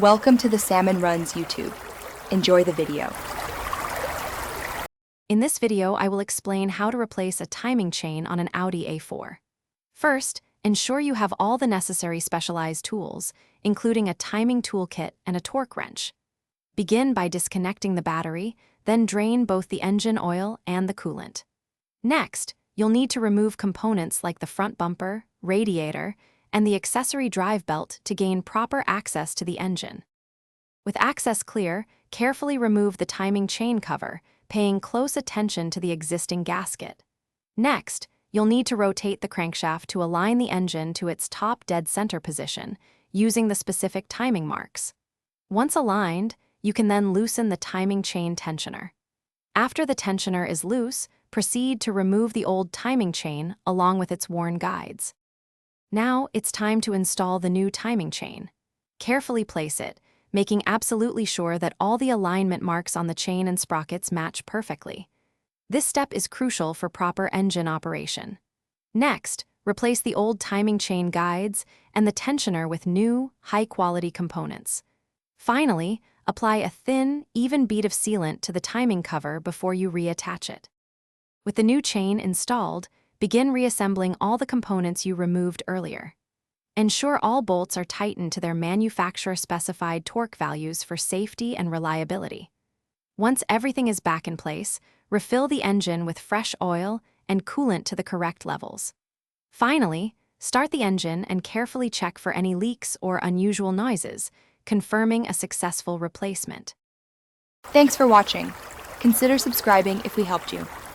Welcome to the Salmon Runs YouTube. Enjoy the video. In this video, I will explain how to replace a timing chain on an Audi A4. First, ensure you have all the necessary specialized tools, including a timing toolkit and a torque wrench. Begin by disconnecting the battery, then drain both the engine oil and the coolant. Next, you'll need to remove components like the front bumper, radiator, and the accessory drive belt to gain proper access to the engine. With access clear, carefully remove the timing chain cover, paying close attention to the existing gasket. Next, you'll need to rotate the crankshaft to align the engine to its top dead center position, using the specific timing marks. Once aligned, you can then loosen the timing chain tensioner. After the tensioner is loose, proceed to remove the old timing chain along with its worn guides. Now it's time to install the new timing chain. Carefully place it, making absolutely sure that all the alignment marks on the chain and sprockets match perfectly. This step is crucial for proper engine operation. Next, replace the old timing chain guides and the tensioner with new, high-quality components. Finally, apply a thin, even bead of sealant to the timing cover before you reattach it. With the new chain installed, begin reassembling all the components you removed earlier. Ensure all bolts are tightened to their manufacturer-specified torque values for safety and reliability. Once everything is back in place, refill the engine with fresh oil and coolant to the correct levels. Finally, start the engine and carefully check for any leaks or unusual noises, confirming a successful replacement. Thanks for watching. Consider subscribing if we helped you.